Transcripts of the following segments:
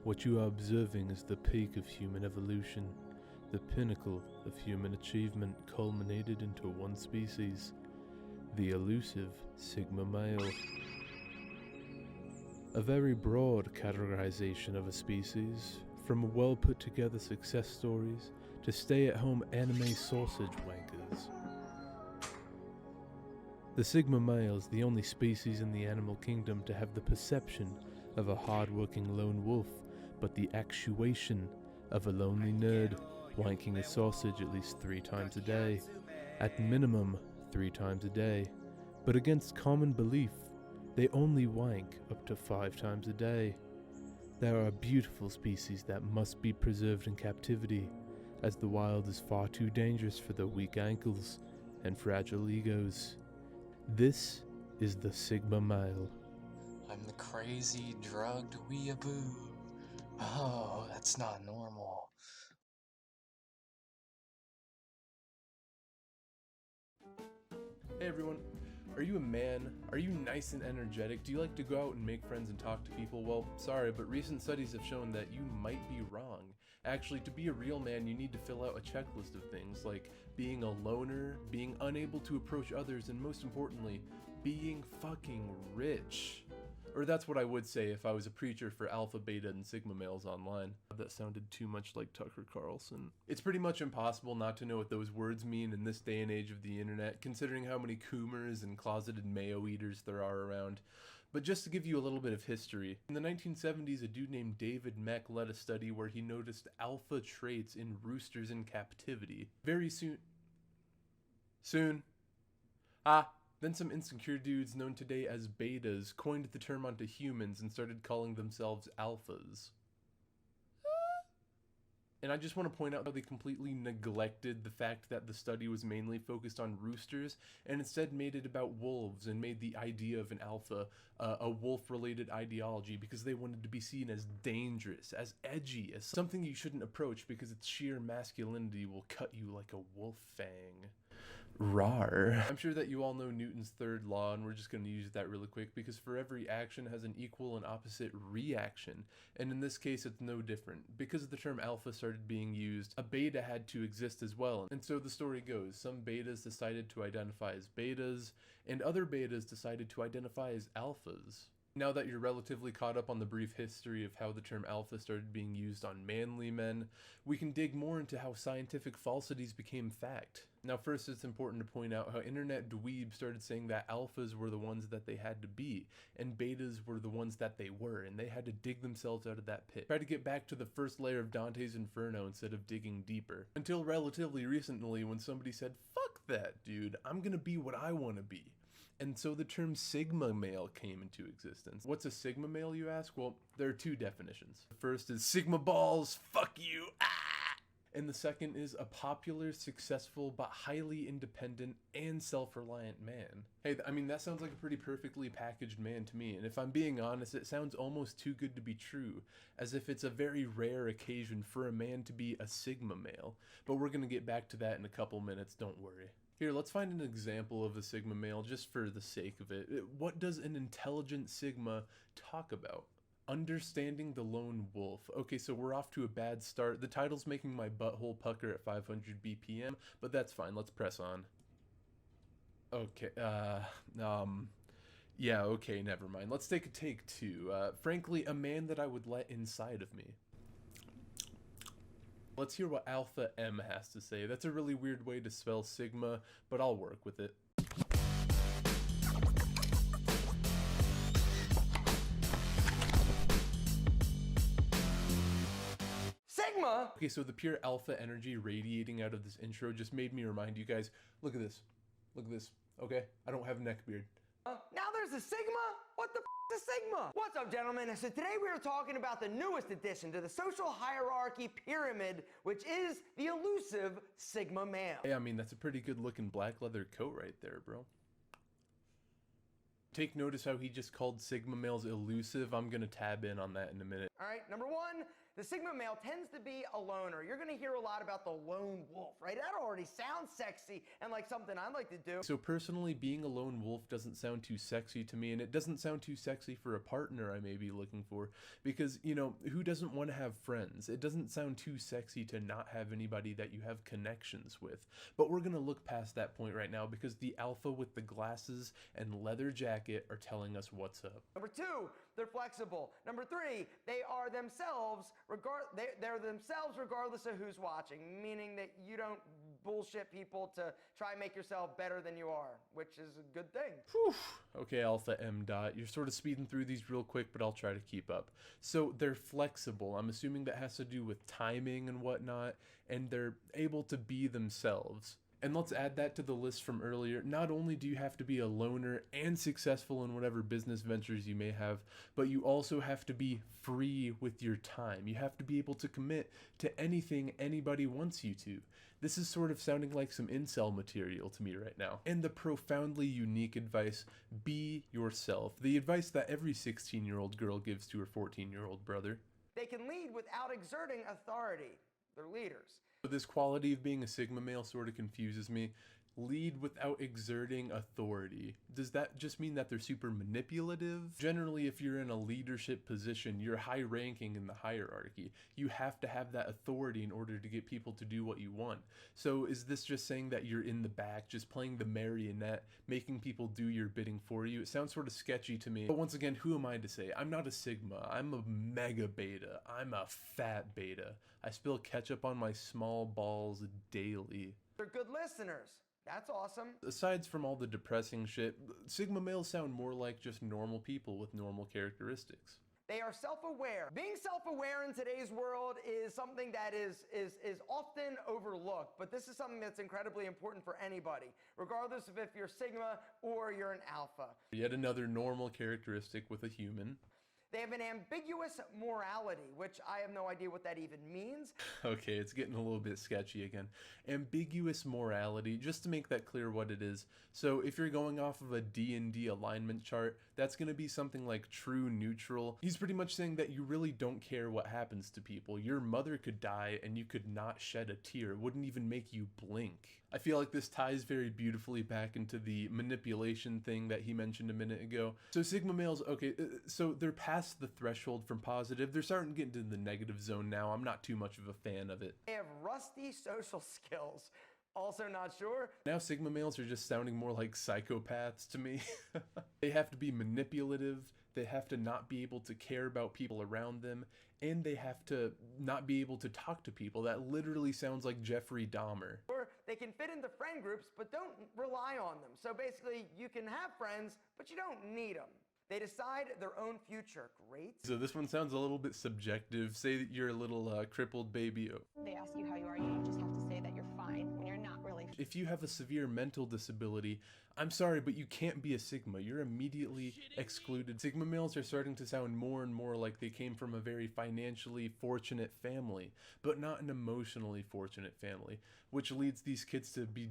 What you are observing is the peak of human evolution, the pinnacle of human achievement culminated into one species, the elusive Sigma male. A very broad categorization of a species, from well put together success stories to stay-at-home anime sausage wankers. The Sigma male is the only species in the animal kingdom to have the perception of a hard-working lone wolf, but the actuation of a lonely nerd wanking a sausage at least 3 times a day. At minimum, 3 times a day. But against common belief, they only wank up to 5 times a day. There are beautiful species that must be preserved in captivity, as the wild is far too dangerous for their weak ankles and fragile egos. This is the Sigma male. I'm the crazy, drugged weeaboo. Oh, that's not normal. Hey everyone, are you a man? Are you nice and energetic? Do you like to go out and make friends and talk to people? Well, sorry, but recent studies have shown that you might be wrong. Actually, to be a real man, you need to fill out a checklist of things like being a loner, being unable to approach others, and most importantly, being fucking rich. Or that's what I would say if I was a preacher for alpha, beta, and sigma males online. That sounded too much like Tucker Carlson. It's pretty much impossible not to know what those words mean in this day and age of the internet, considering how many coomers and closeted mayo eaters there are around. But just to give you a little bit of history, in the 1970s, a dude named David Mech led a study where he noticed alpha traits in roosters in captivity. Very soon. Then some insecure dudes known today as betas coined the term onto humans and started calling themselves alphas. And I just want to point out how they completely neglected the fact that the study was mainly focused on roosters and instead made it about wolves and made the idea of an alpha a wolf-related ideology because they wanted to be seen as dangerous, as edgy, as something you shouldn't approach because its sheer masculinity will cut you like a wolf fang. Rawr. I'm sure that you all know Newton's third law, and we're just going to use that really quick because for every action has an equal and opposite reaction, and in this case it's no different. Because the term alpha started being used, a beta had to exist as well, and so the story goes. Some betas decided to identify as betas, and other betas decided to identify as alphas. Now that you're relatively caught up on the brief history of how the term alpha started being used on manly men, we can dig more into how scientific falsities became fact. Now first, it's important to point out how internet dweebs started saying that alphas were the ones that they had to be, and betas were the ones that they were, and they had to dig themselves out of that pit. Try to get back to the first layer of Dante's Inferno instead of digging deeper. Until relatively recently when somebody said, "Fuck that, dude, I'm gonna be what I wanna be." And so the term Sigma male came into existence. What's a Sigma male, you ask? Well, there are 2 definitions. The first is Sigma balls, fuck you, ah! And the second is a popular, successful, but highly independent and self-reliant man. Hey, I mean, that sounds like a pretty perfectly packaged man to me, and if I'm being honest, it sounds almost too good to be true, as if it's a very rare occasion for a man to be a Sigma male. But we're gonna get back to that in a couple minutes, don't worry. Here, let's find an example of a Sigma male just for the sake of it. What does an intelligent Sigma talk about? Understanding the lone wolf. Okay, so we're off to a bad start. The title's making my butthole pucker at 500 BPM, but that's fine. Let's press on. Okay, yeah, okay, never mind. Let's take a take 2. Frankly, a man that I would let inside of me. Let's hear what Alpha M has to say. That's a really weird way to spell Sigma, but I'll work with it. Sigma! Okay, so the pure alpha energy radiating out of this intro just made me remind you guys, look at this. Look at this, okay? I don't have a neck beard. Now there's a Sigma? What the is Sigma? What's up, gentlemen? So today we are talking about the newest addition to the social hierarchy pyramid, which is the elusive Sigma male. Hey, I mean, that's a pretty good looking black leather coat right there, bro. Take notice how he just called Sigma males elusive. I'm gonna tab in on that in a minute. All right, number 1, The Sigma male tends to be a loner. You're going to hear a lot about the lone wolf, right? That already sounds sexy and like something I'd like to do. So personally, being a lone wolf doesn't sound too sexy to me, and it doesn't sound too sexy for a partner I may be looking for, because, you know, who doesn't want to have friends? It doesn't sound too sexy to not have anybody that you have connections with. But we're going to look past that point right now, because the alpha with the glasses and leather jacket are telling us what's up. Number two, they're flexible. Number three, they are themselves, they're themselves regardless of who's watching, meaning that you don't bullshit people to try and make yourself better than you are, which is a good thing. Whew. Okay, Alpha M Dot, you're sort of speeding through these real quick, but I'll try to keep up. So they're flexible. I'm assuming that has to do with timing and whatnot, and they're able to be themselves. And let's add that to the list from earlier. Not only do you have to be a loner and successful in whatever business ventures you may have, but you also have to be free with your time. You have to be able to commit to anything anybody wants you to. This is sort of sounding like some incel material to me right now. And the profoundly unique advice, be yourself. The advice that every 16-year-old girl gives to her 14-year-old brother. They can lead without exerting authority. They're leaders. But this quality of being a Sigma male sort of confuses me. Lead without exerting authority. Does that just mean that they're super manipulative? Generally, if you're in a leadership position, you're high ranking in the hierarchy. You have to have that authority in order to get people to do what you want. So is this just saying that you're in the back, just playing the marionette, making people do your bidding for you? It sounds sort of sketchy to me. But once again, who am I to say? I'm not a Sigma. I'm a mega beta. I'm a fat beta. I spill ketchup on my small balls daily. They're good listeners. That's awesome. Aside from all the depressing shit, Sigma males sound more like just normal people with normal characteristics. They are self-aware. Being self-aware in today's world is something that is often overlooked, but this is something that's incredibly important for anybody, regardless of if you're Sigma or you're an Alpha. Yet another normal characteristic with a human. They have an ambiguous morality, which I have no idea what that even means. Okay, it's getting a little bit sketchy again. Ambiguous morality, just to make that clear what it is. So if you're going off of a D&D alignment chart, that's going to be something like true neutral. He's pretty much saying that you really don't care what happens to people. Your mother could die and you could not shed a tear. It wouldn't even make you blink. I feel like this ties very beautifully back into the manipulation thing that he mentioned a minute ago. So Sigma males, okay, so they're past the threshold from positive. They're starting to get into the negative zone now. I'm not too much of a fan of it. They have rusty social skills. Also not sure. Now Sigma males are just sounding more like psychopaths to me. They have to be manipulative. They have to not be able to care about people around them, and they have to not be able to talk to people. That literally sounds like Jeffrey Dahmer. Or they can fit into friend groups, but don't rely on them. So basically, you can have friends, but you don't need them. They decide their own future. Great. So this one sounds a little bit subjective. Say that you're a little crippled baby. They ask you how you are, you just have to say that you're fine when you're not really. If you have a severe mental disability, I'm sorry, but you can't be a Sigma. You're immediately excluded. Sigma males are starting to sound more and more like they came from a very financially fortunate family, but not an emotionally fortunate family, which leads these kids to be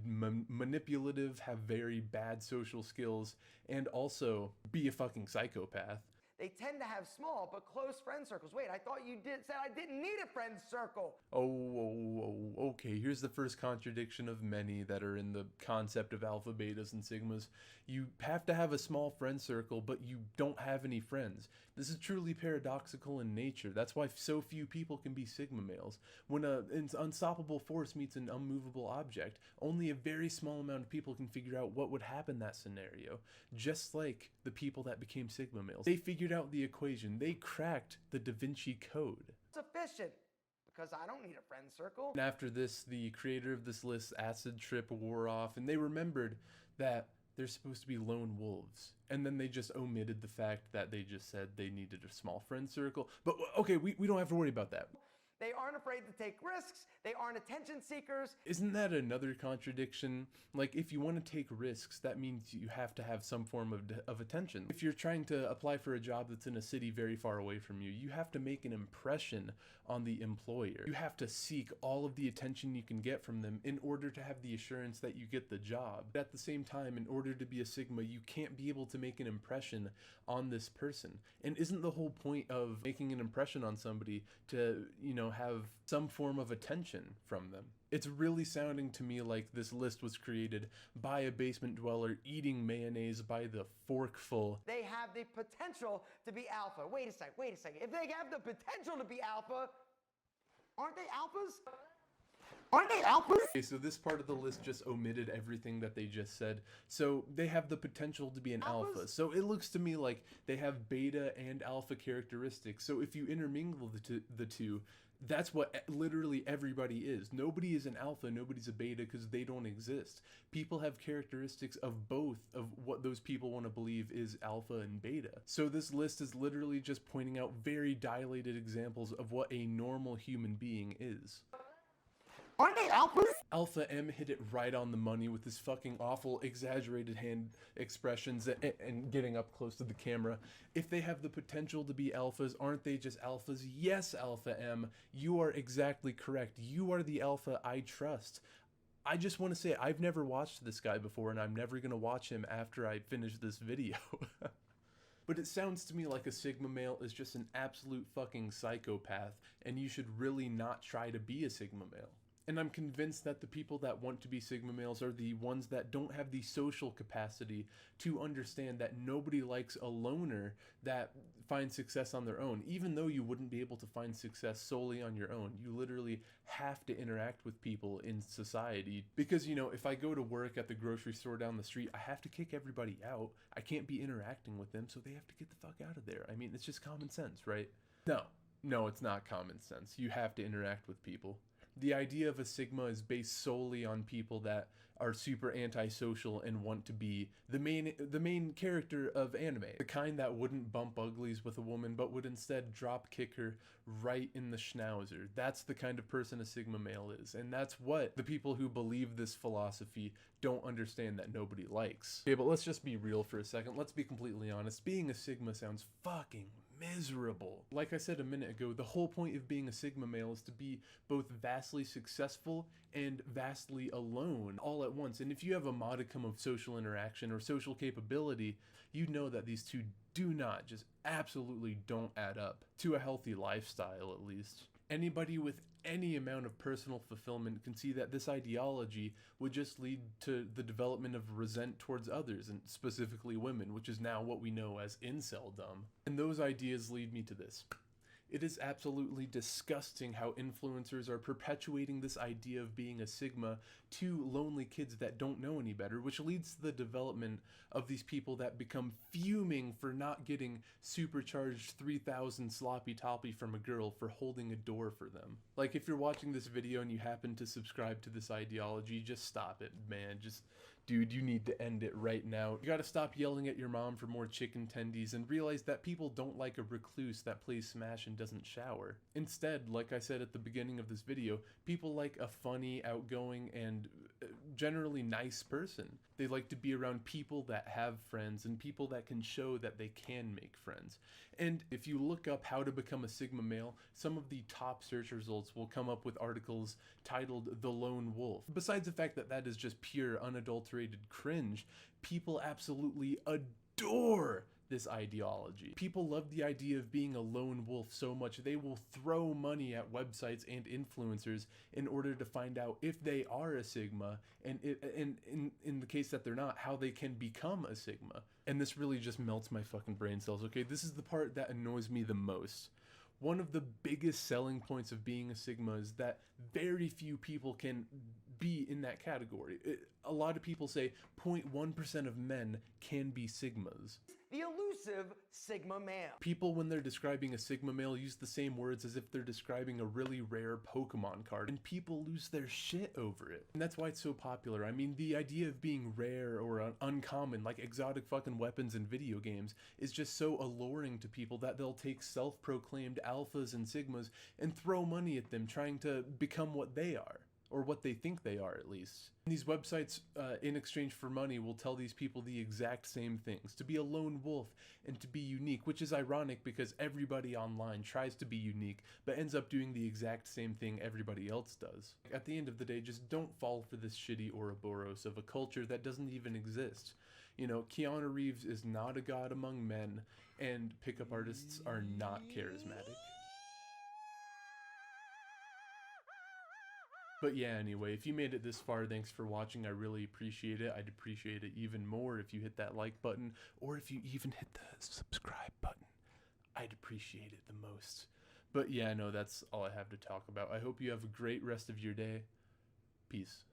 manipulative, have very bad social skills, and also be a fucking psychopath. They tend to have small but close friend circles. Wait, I thought you said I didn't need a friend circle. Okay. Here's the first contradiction of many that are in the concept of alpha, betas, and sigmas. You have to have a small friend circle, but you don't have any friends. This is truly paradoxical in nature. That's why so few people can be Sigma males. When an unstoppable force meets an unmovable object, only a very small amount of people can figure out what would happen in that scenario. Just like the people that became Sigma males. They figured out the equation. They cracked the Da Vinci Code. Sufficient, because I don't need a friend circle. And after this, the creator of this list, Acid Trip, wore off, and they remembered that they're supposed to be lone wolves. And then they just omitted the fact that they just said they needed a small friend circle. But okay, we don't have to worry about that. They aren't afraid to take risks. They aren't attention seekers. Isn't that another contradiction? Like, if you want to take risks, that means you have to have some form of attention. If you're trying to apply for a job that's in a city very far away from you, you have to make an impression on the employer. You have to seek all of the attention you can get from them in order to have the assurance that you get the job. But at the same time, in order to be a Sigma, you can't be able to make an impression on this person. And isn't the whole point of making an impression on somebody to, you know, have some form of attention from them? It's really sounding to me like this list was created by a basement dweller eating mayonnaise by the forkful. They have the potential to be alpha. Wait a second. If they have the potential to be alpha, aren't they alphas? Aren't they alphas? Okay, so this part of the list just omitted everything that they just said. So they have the potential to be an alpha. Alphas? So it looks to me like they have beta and alpha characteristics. So if you intermingle the two, that's what literally everybody is. Nobody is an alpha, nobody's a beta, because they don't exist. People have characteristics of both of what those people want to believe is alpha and beta. So this list is literally just pointing out very dilated examples of what a normal human being is. Aren't they alphas? Alpha M hit it right on the money with his fucking awful exaggerated hand expressions and getting up close to the camera. If they have the potential to be alphas, aren't they just alphas? Yes, Alpha M, you are exactly correct. You are the alpha I trust. I just want to say I've never watched this guy before, and I'm never going to watch him after I finish this video. But it sounds to me like a Sigma male is just an absolute fucking psychopath, and you should really not try to be a Sigma male. And I'm convinced that the people that want to be Sigma males are the ones that don't have the social capacity to understand that nobody likes a loner that finds success on their own. Even though you wouldn't be able to find success solely on your own, you literally have to interact with people in society. Because, you know, if I go to work at the grocery store down the street, I have to kick everybody out. I can't be interacting with them, so they have to get the fuck out of there. I mean, it's just common sense, right? No, it's not common sense. You have to interact with people. The idea of a Sigma is based solely on people that are super antisocial and want to be the main character of anime. The kind that wouldn't bump uglies with a woman, but would instead drop kick her right in the schnauzer. That's the kind of person a Sigma male is. And that's what the people who believe this philosophy don't understand that nobody likes. Okay, but let's just be real for a second. Let's be completely honest. Being a Sigma sounds fucking miserable. Like I said a minute ago, the whole point of being a Sigma male is to be both vastly successful and vastly alone all at once. And if you have a modicum of social interaction or social capability, you know that these two do not, just absolutely don't add up to a healthy lifestyle, at least. Anybody with any amount of personal fulfillment can see that this ideology would just lead to the development of resent towards others, and specifically women, which is now what we know as inceldom. And those ideas lead me to this. It is absolutely disgusting how influencers are perpetuating this idea of being a Sigma to lonely kids that don't know any better, which leads to the development of these people that become fuming for not getting supercharged 3,000 sloppy toppy from a girl for holding a door for them. Like, if you're watching this video and you happen to subscribe to this ideology, just stop it, man. Dude, you need to end it right now. You gotta stop yelling at your mom for more chicken tendies and realize that people don't like a recluse that plays Smash and doesn't shower. Instead, like I said at the beginning of this video, people like a funny, outgoing, and generally nice person. They like to be around people that have friends and people that can show that they can make friends. And if you look up how to become a Sigma male, some of the top search results will come up with articles titled The Lone Wolf. Besides the fact that that is just pure unadulterated cringe, people absolutely adore this ideology. People love the idea of being a lone wolf so much they will throw money at websites and influencers in order to find out if they are a Sigma, and in the case that they're not, how they can become a Sigma. And this really just melts my fucking brain cells, okay? This is the part that annoys me the most. One of the biggest selling points of being a Sigma is that very few people can be in that category. A lot of people say 0.1% of men can be Sigmas. The elusive Sigma male. People, when they're describing a Sigma male, use the same words as if they're describing a really rare Pokemon card, and people lose their shit over it. And that's why it's so popular. I mean, the idea of being rare or uncommon, like exotic fucking weapons in video games, is just so alluring to people that they'll take self-proclaimed alphas and Sigmas and throw money at them trying to become what they are. Or what they think they are, at least. And these websites, in exchange for money, will tell these people the exact same things. To be a lone wolf and to be unique, which is ironic because everybody online tries to be unique, but ends up doing the exact same thing everybody else does. At the end of the day, just don't fall for this shitty Ouroboros of a culture that doesn't even exist. You know, Keanu Reeves is not a god among men, and pickup artists are not charismatic. But yeah, anyway, if you made it this far, thanks for watching. I really appreciate it. I'd appreciate it even more if you hit that like button, or if you even hit the subscribe button. I'd appreciate it the most. But yeah, no, that's all I have to talk about. I hope you have a great rest of your day. Peace.